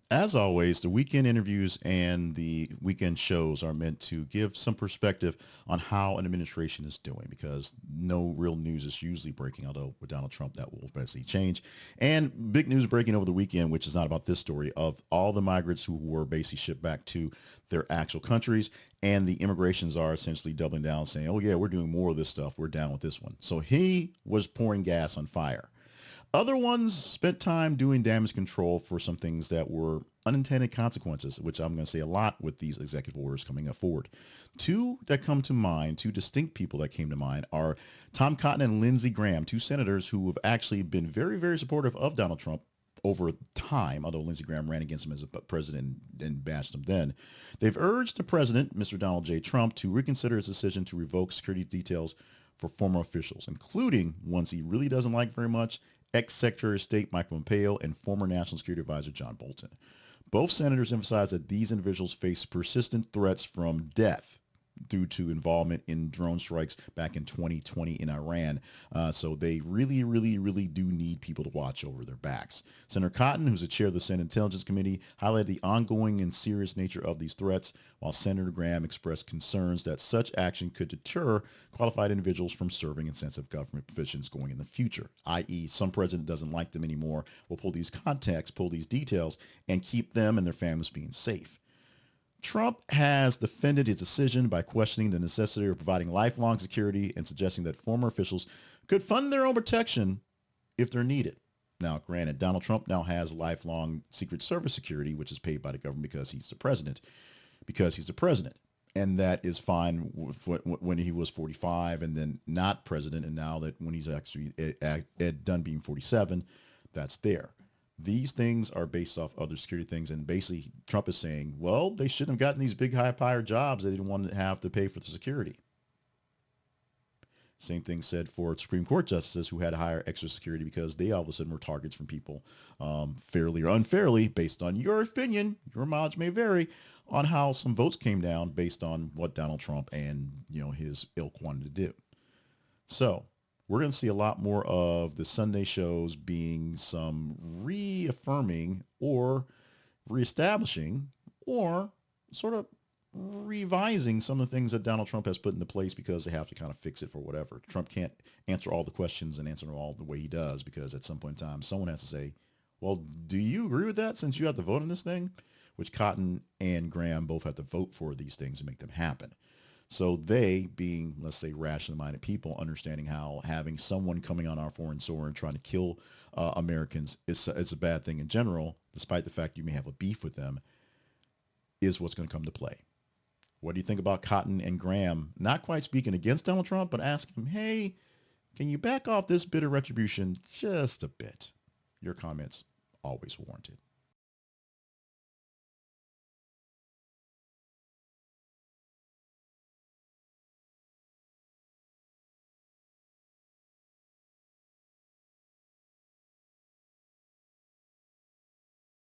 As always, the weekend interviews and the weekend shows are meant to give some perspective on how an administration is doing because no real news is usually breaking, although with Donald Trump, that will eventually change. And big news breaking over the weekend, which is not about this story, of all the migrants who were basically shipped back to their actual countries. And the immigrations are essentially doubling down saying, oh, yeah, we're doing more of this stuff. We're down with this one. So he was pouring gas on fire. Other ones spent time doing damage control for some things that were unintended consequences, which I'm going to say a lot with these executive orders coming up forward. Two that come to mind, two distinct people that came to mind are Tom Cotton and Lindsey Graham, two senators who have actually been very, very supportive of Donald Trump over time, although Lindsey Graham ran against him as a president and bashed him then. They've urged the president, Mr. Donald J. Trump, to reconsider his decision to revoke security details for former officials, including ones he really doesn't like very much, ex-Secretary of State Mike Pompeo and former National Security Advisor John Bolton. Both senators emphasized that these individuals face persistent threats from death due to involvement in drone strikes back in 2020 in Iran. So they really, really, really do need people to watch over their backs. Senator Cotton, who's the chair of the Senate Intelligence Committee, highlighted the ongoing and serious nature of these threats, while Senator Graham expressed concerns that such action could deter qualified individuals from serving in sensitive government positions going in the future, i.e. some president doesn't like them anymore, will pull these contacts, pull these details, and keep them and their families being safe. Trump has defended his decision by questioning the necessity of providing lifelong security and suggesting that former officials could fund their own protection if they're needed. Now, granted, Donald Trump now has lifelong Secret Service security, which is paid by the government because he's the president. And that is fine when he was 45 and then not president. And now that when he's actually done being 47, that's there. These things are based off other security things. And basically, Trump is saying, well, they shouldn't have gotten these big, high-powered jobs. They didn't want to have to pay for the security. Same thing said for Supreme Court justices who had to hire extra security because they all of a sudden were targets from people fairly or unfairly, based on your opinion. Your mileage may vary on how some votes came down based on what Donald Trump and his ilk wanted to do. So we're going to see a lot more of the Sunday shows being some reaffirming or reestablishing or sort of revising some of the things that Donald Trump has put into place because they have to kind of fix it for whatever. Trump can't answer all the questions and answer them all the way he does because at some point in time, someone has to say, well, do you agree with that since you have to vote on this thing? Which Cotton and Graham both have to vote for these things to make them happen. So they, being, let's say, rationally minded people, understanding how having someone coming on our foreign soil and trying to kill Americans is a bad thing in general, despite the fact you may have a beef with them, is what's going to come to play. What do you think about Cotton and Graham not quite speaking against Donald Trump, but asking him, hey, can you back off this bit of retribution just a bit? Your comments always warranted.